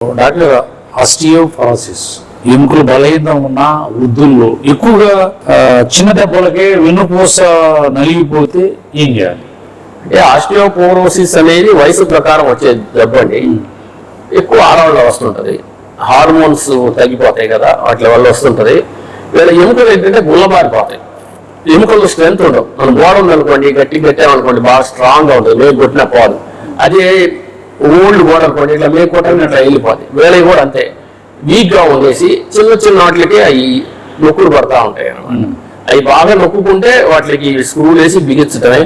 Doctor osteoporosis ఎముకలు బలహీనంగా ఉన్న వృద్ధుల్లో ఎక్కువగా చిన్న దెబ్బలకే వెన్నుపూస నలిగిపోతే ఏం చేయాలి? అంటే ఆస్టియోపోరోసిస్ అనేది వయసు ప్రకారం వచ్చే దెబ్బ అండి. ఎక్కువ ఆడవాళ్ళలో వస్తుంటది. హార్మోన్స్ తగ్గిపోతాయి కదా, వాటి వల్ల వస్తుంటది. వీళ్ళ ఎముకలు ఏంటంటే గుల్లబారిపోతాయి. ఎముకల్లో స్ట్రెంత్ ఉండవు. మనం గోడ ఉందనుకోండి, గట్టి కట్టామనుకోండి, బాగా స్ట్రాంగ్గా ఉంటుంది, మేలు కొట్టిన పోదు. అదే ఓల్డ్ గోడ అనుకోండి, ఇట్లా మేలు కొట్టిన ఇట్లా వెళ్ళిపోతాయి. వేళవి కూడా అంతే వీక్గా ఉండేసి చిన్న చిన్న వాటికి అవి నొక్కులు పడతా ఉంటాయి అన్నమాట. అవి బాగా నొక్కుంటే వాటికి స్క్రూలు వేసి బిగించడమే,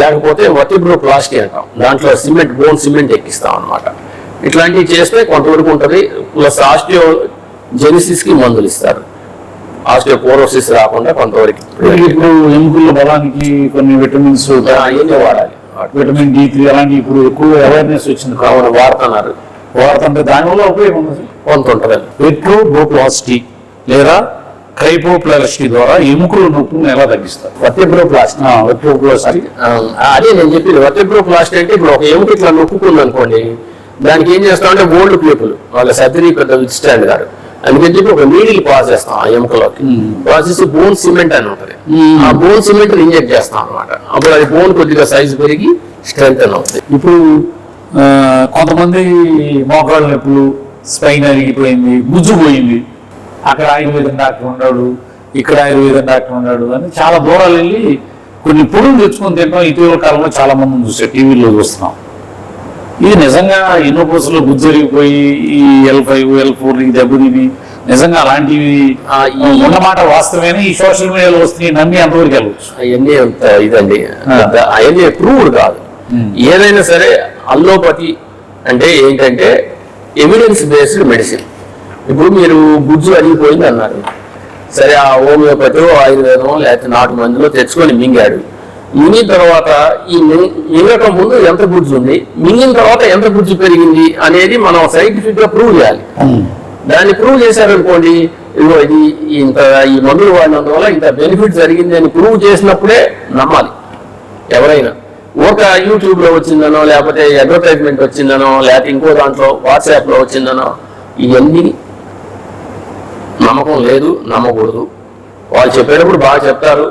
లేకపోతే వర్టిబ్రోప్లాస్టీ అంటాం. దాంట్లో సిమెంట్, బోన్ సిమెంట్ ఎక్కిస్తాం అనమాట. ఇట్లాంటివి చేస్తే కొంతవరకు ఉంటుంది. ప్లస్ ఆస్టియోజెనిసిస్ కి మందులు ఇస్తారు, ఆస్టియోపోరోసిస్ రాకుండా కొంతవరకు. ఇప్పుడు ఎముకల బలానికి కొన్ని విటమిన్స్ అవన్నీ వాడాలి. విటమిన్ D3 అలాంటి ఇప్పుడు ఎక్కువ అవేర్నెస్ వచ్చింది కావున వాడుతుంటే దానివల్ల ఉపయోగం కొంత ఉంటుంది. వెట్రోబ్రోప్లాస్టీ లేదా క్రైపోప్లాస్టీ ద్వారా ఎముకల నొప్పులను ఎలా తగ్గిస్తారు? వెట్రోప్లాస్టీ అదే నేను చెప్పింది. వర్టిబ్రోప్లాస్టీ అంటే ఇప్పుడు ఒక ఎముక ఇట్లా నొక్కుంది అనుకోండి, దానికి ఏం చేస్తామంటే ఓల్డ్ పీపుల్ వాళ్ళ సర్జరీ పెద్ద విత్స్టాండ్ గారు అందుకని చెప్పి ఒక నీడిల్ పాస్ చేస్తాం ఆ ఎముకలోకి. పాస్ చేసి బోన్ సిమెంట్ అని ఉంటుంది, ఆ బోన్ సిమెంట్ ఇంజెక్ట్ చేస్తాం అనమాట. అప్పుడు అది బోన్ కొద్దిగా సైజు పెరిగి స్ట్రెంత్ అవుతుంది. ఇప్పుడు కొంతమంది మోకాళ్ళ నొప్పులు, స్పైన్ అరిగిపోయింది, గుజ్జు పోయింది, అక్కడ ఆయుర్వేదం డాక్టర్ ఉన్నాడు, ఇక్కడ ఆయుర్వేదం డాక్టర్ ఉన్నాడు అని చాలా దూరాలు వెళ్ళి కొన్ని పొడులు తెచ్చుకొని తింటాం. ఇటీవల కాలంలో చాలా మందిని చూసే టీవీలో చూస్తున్నాం. ఇది నిజంగా ఎన్నో కోర్సులో గుజ్జరిగిపోయి ఈ L5 L4 దెబ్బతిని నిజంగా అలాంటివి ఉన్నమాట వాస్తవమే. ఈ సోషల్ మీడియాలో వస్తున్నాయి, నమ్మి అంతవరకు వెళ్ళవచ్చు. అవన్నీ ఇదండి, అవన్నీ ప్రూవ్డ్ కాదు. ఏదైనా సరే అల్లోపతి అంటే ఏంటంటే ఎవిడెన్స్ బేస్డ్ మెడిసిన్. ఇప్పుడు మీరు గుజ్జు అరిగిపోయింది అన్నారు, సరే ఆ హోమియోపతి ఆయుర్వేదం లేకపోతే నాటు మందులో తెచ్చుకొని మింగాడు. మింగిన తర్వాత ఈ మింగక ముందు ఎంత గుజ్జు ఉంది, మింగిన తర్వాత ఎంత గుజ్జు పెరిగింది అనేది మనం సైంటిఫిక్ గా ప్రూవ్ చేయాలి. దాన్ని ప్రూవ్ చేశారనుకోండి, ఇదిగో ఇది ఇంత ఈ మందులు వాడినందువల్ల ఇంత బెనిఫిట్ జరిగింది అని ప్రూవ్ చేసినప్పుడే నమ్మాలి ఎవరైనా. ఒక యూట్యూబ్ లో వచ్చిందనో, లేకపోతే అడ్వర్టైజ్మెంట్ వచ్చిందనో, లేకపోతే ఇంకో దాంట్లో వాట్సాప్ లో వచ్చిందనో, ఇవన్నీ నమ్మకం లేదు, నమ్మకూడదు. వాళ్ళు చెప్పేటప్పుడు బాగా చెప్తారు,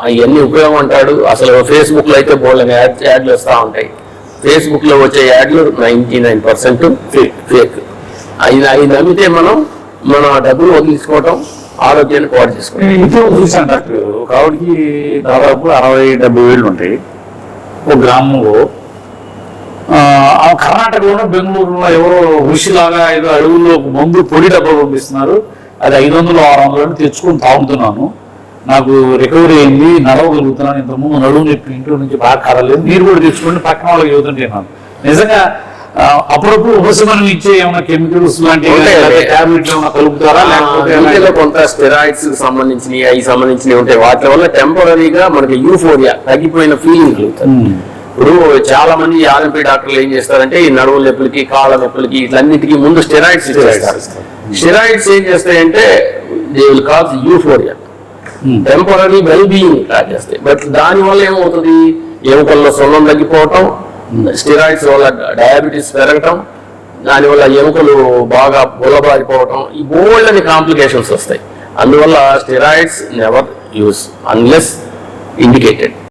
అవన్నీ ఉపయోగం అంటాడు. అసలు ఫేస్బుక్ లో అయితే బోల్డని యాడ్లు వస్తూ ఉంటాయి. ఫేస్బుక్ లో వచ్చే యాడ్లు 99% ఫేక్. అవి నమ్మితే మనం మన డబ్బులు వదిలించుకోవటం, ఆరోగ్యాన్ని పాడు చేసుకోవటం. ఇప్పుడు చూసాను డాక్టర్, ఒక ఆవిడకి దాదాపు 60-70 ఏళ్ళు ఉంటాయి. ఒక గ్రామంలో కర్ణాటకలోనో బెంగళూరులో ఎవరో ఋషిలాగా ఏదో అడవుల్లో మందు పొడి డబ్బాలు పంపిస్తున్నారు. అది 500-600 తెచ్చుకొని తాగుతున్నాను, నాకు రికవరీ అయింది, నడవగలుగుతున్నాను. ఇంతకుముందు నడువు నొప్పి ఇంట్లో నుంచి బాగా కదలేదు, మీరు కూడా తెచ్చుకోండి పక్కన వాళ్ళకి చదువుతుంటున్నాను. నిజంగా అప్పుడప్పుడు ఉపశమనం ఇచ్చే ఏమైనా కెమికల్స్ లాంటివి టాబ్లెట్లు ఏమైనా కలుపుతారా, లేకపోతే కొంత స్టెరాయిడ్స్ సంబంధించినవి అవి సంబంధించినవి ఉంటాయి. వాటి వల్ల టెంపరీగా మనకి యూఫోరియా, తగ్గిపోయిన ఫీలింగ్ కలుగుతుంది. ఇప్పుడు చాలా మంది ఆర్ఎంపీ డాక్టర్లు ఏం చేస్తారంటే ఈ నడువు నొప్పులకి, కాళ్ళ నొప్పులకి, ఇట్లన్నిటికీ ముందు స్టెరాయిడ్స్ ఇచ్చేస్తారు. స్టెరాయిడ్స్ ఏం చేస్తాయంటే they will cause euphoria, temporary well being class చేస్తాయి. బట్ దానివల్ల ఏమవుతుంది, ఎముకల్లో సొల్లం తగ్గిపోవటం, స్టెరాయిడ్స్ వల్ల డయాబెటీస్ పెరగటం, దానివల్ల ఎముకలు బాగా బులబారిపోవటం, ఈ బోల్డని కాంప్లికేషన్స్ వస్తాయి. అందువల్ల steroids never use unless indicated.